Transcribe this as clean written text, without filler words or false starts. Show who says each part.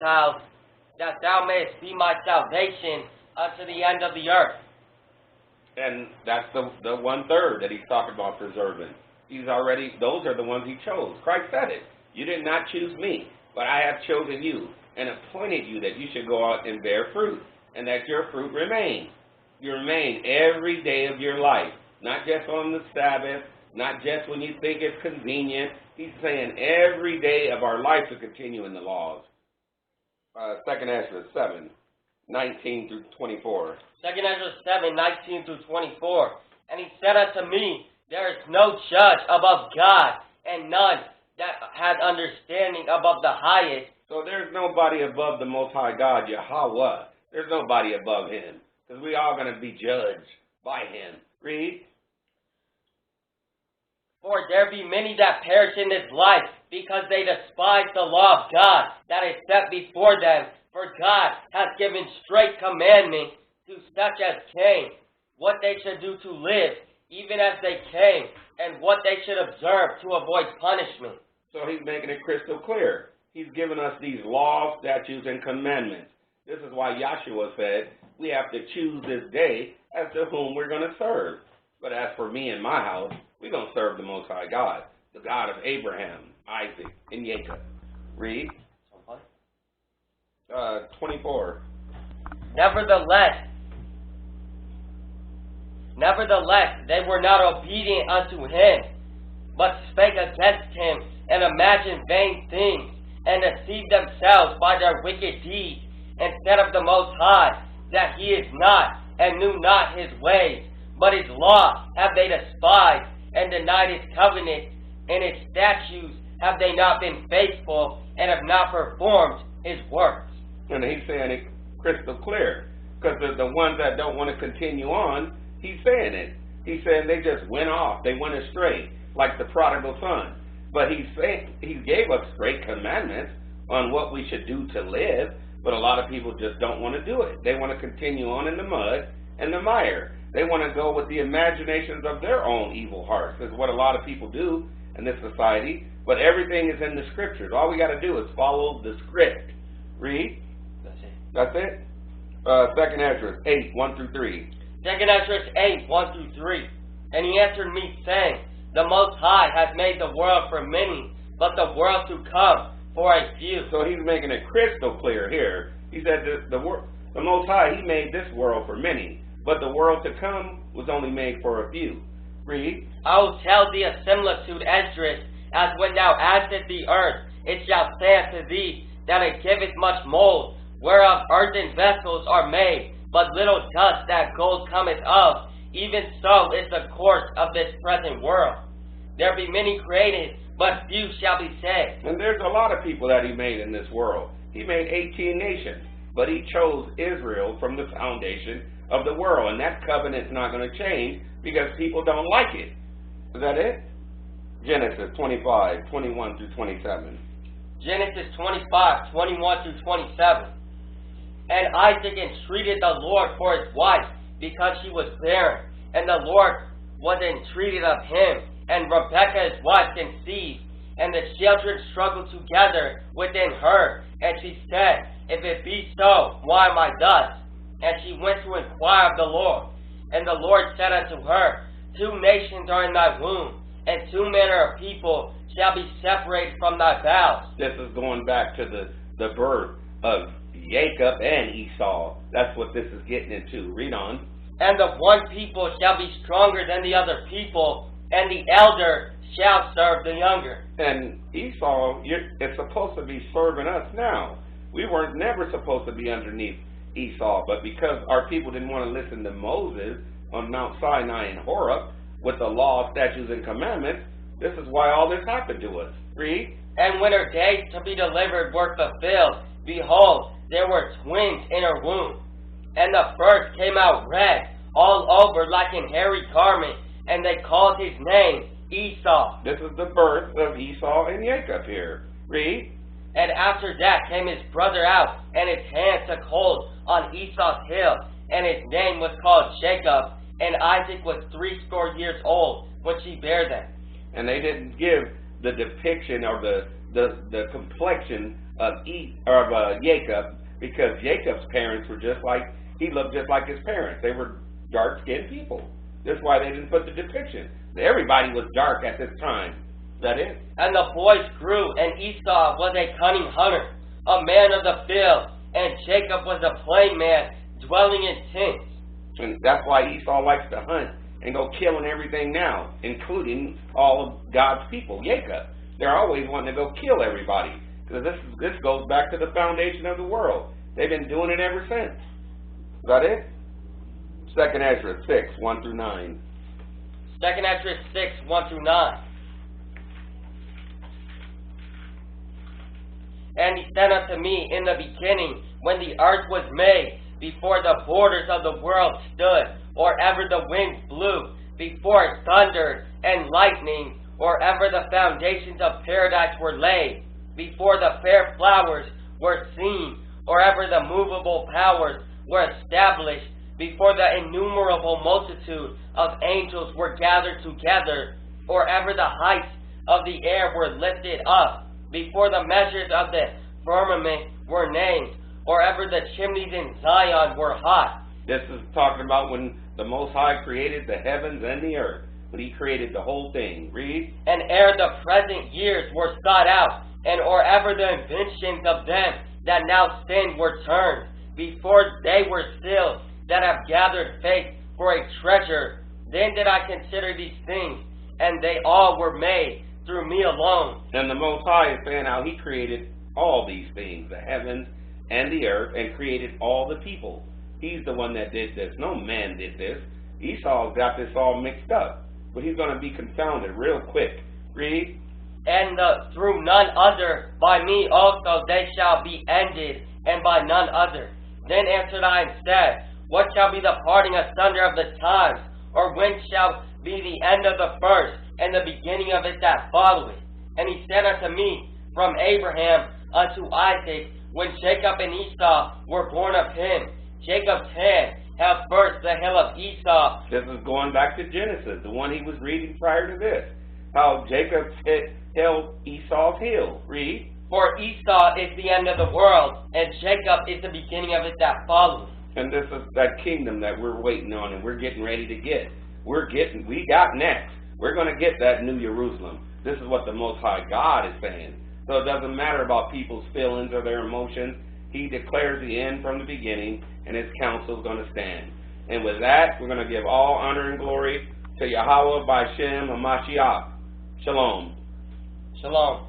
Speaker 1: child, that thou mayest be my salvation unto the end of the earth.
Speaker 2: And that's the 1/3 that he's talking about preserving. Those are the ones he chose. Christ said it. You did not choose me, but I have chosen you and appointed you that you should go out and bear fruit, and that your fruit remain. You remain every day of your life, not just on the Sabbath, not just when you think it's convenient. He's saying every day of our life to continue in the laws. 2 Ezra 7:19 through 24.
Speaker 1: 2 Ezra 7:19 through 24. And he said unto me, there is no judge above God, and none that has understanding above the highest.
Speaker 2: So there's nobody above the Most High God, Yahweh. There's nobody above him, because we all going to be judged by him. Read.
Speaker 1: For there be many that perish in this life, because they despise the law of God that is set before them. For God hath given straight commandment to such as came, what they should do to live, even as they came, and what they should observe to avoid punishment.
Speaker 2: So he's making it crystal clear. He's given us these laws, statutes, and commandments. This is why Yahshua said we have to choose this day as to whom we're going to serve. But as for me and my house, we're going to serve the Most High God, the God of Abraham, Isaac, and Jacob. Read. 24.
Speaker 1: Nevertheless, they were not obedient unto him, but spake against him, and imagined vain things, and deceived themselves by their wicked deeds, and said of the Most High, that he is not, and knew not his ways, but his law have they despised, and denied his covenant, and his statutes have they not been faithful, and have not performed his works.
Speaker 2: And he's saying it crystal clear, because the ones that don't want to continue on, he's saying it. He's saying they just went off, they went astray, like the prodigal son. But he gave us great commandments on what we should do to live, but a lot of people just don't want to do it. They want to continue on in the mud and the mire. They want to go with the imaginations of their own evil hearts. That's what a lot of people do in this society. But everything is in the scriptures. All we got to do is follow the script. Read. That's it. 2 Ezra 8:1 through 3.
Speaker 1: 2 Ezra 8:1 through 3. And he answered me, saying, the Most High hath made the world for many, but the world to come for a few.
Speaker 2: So he's making it crystal clear here. He said the Most High, he made this world for many, but the world to come was only made for a few. Read.
Speaker 1: I will tell thee a similitude, Esdras, as when thou askest the earth, it shall say unto thee, that it giveth much mold, whereof earthen vessels are made, but little dust that gold cometh of. Even so is the course of this present world. There be many created, but few shall be saved.
Speaker 2: And there's a lot of people that he made in this world. He made 18 nations, but he chose Israel from the foundation of the world. And that covenant's not going to change because people don't like it. Is that it? Genesis 25:21 through 27.
Speaker 1: Genesis 25:21 through 27. And Isaac entreated the Lord for his wife, because she was barren. And the Lord was entreated of him. And Rebekah his wife conceived. And the children struggled together within her. And she said, if it be so, why am I thus? And she went to inquire of the Lord. And the Lord said unto her, 2 nations are in thy womb, and 2 manner of people shall be separated from thy bowels.
Speaker 2: This is going back to the birth of Jacob and Esau. That's what this is getting into. Read on.
Speaker 1: And the one people shall be stronger than the other people, and the elder shall serve the younger.
Speaker 2: And Esau is supposed to be serving us now. We weren't never supposed to be underneath Esau, but because our people didn't want to listen to Moses on Mount Sinai and Horeb with the law, statutes, and commandments, this is why all this happened to us. Read.
Speaker 1: And when her days to be delivered were fulfilled, behold, there were twins in her womb. And the first came out red, all over like an hairy garment, and they called his name Esau.
Speaker 2: This is the birth of Esau and Jacob here. Read.
Speaker 1: And after that came his brother out, and his hand took hold on Esau's heel, and his name was called Jacob. And Isaac was 80 years old when she bare them.
Speaker 2: And they didn't give the depiction or the complexion Jacob, because Jacob's parents were he looked just like his parents. They were dark-skinned people. That's why they didn't put the depiction. Everybody was dark at this time. Is that it?
Speaker 1: And the boys grew, and Esau was a cunning hunter, a man of the field, and Jacob was a plain man, dwelling in tents.
Speaker 2: And that's why Esau likes to hunt and go killing everything now, including all of God's people, Jacob. They're always wanting to go kill everybody, because this goes back to the foundation of the world. They've been doing it ever since. Is that it? 2nd Ezra 6, 1 through 9.
Speaker 1: 2nd Ezra 6, 1 through 9. And he said unto me in the beginning, when the earth was made, before the borders of the world stood, or ever the winds blew, before it thundered and lightning, or ever the foundations of paradise were laid, before the fair flowers were seen, or ever the movable powers were established, before the innumerable multitude of angels were gathered together, or ever the heights of the air were lifted up, before the measures of the firmament were named, or ever the chimneys in Zion were hot.
Speaker 2: This is talking about when the Most High created the heavens and the earth, when He created the whole thing. Read.
Speaker 1: And ere the present years were sought out, and or ever the inventions of them that now stand were turned, before they were stilled, that have gathered faith for a treasure, then did I consider these things, and they all were made through me alone.
Speaker 2: And the Most High is saying how He created all these things, the heavens and the earth, and created all the people. He's the one that did this. No man did this. Esau's got this all mixed up. But he's going to be confounded real quick. Read.
Speaker 1: And through none other, by me also they shall be ended, and by none other. Then answered I and said, what shall be the parting asunder of the times? Or when shall be the end of the first, and the beginning of it that followeth? And he said unto me, from Abraham unto Isaac, when Jacob and Esau were born of him, Jacob's hand held first the hill of Esau.
Speaker 2: This is going back to Genesis, the one he was reading prior to this. How Jacob held Esau's heel. Read.
Speaker 1: For Esau is the end of the world, and Jacob is the beginning of it that followeth.
Speaker 2: And this is that kingdom that we're waiting on and we're getting ready to get. We got next. We're going to get that New Jerusalem. This is what the Most High God is saying. So it doesn't matter about people's feelings or their emotions. He declares the end from the beginning, and His counsel is going to stand. And with that, we're going to give all honor and glory to Yahweh by Shem HaMashiach. Shalom.
Speaker 1: Shalom.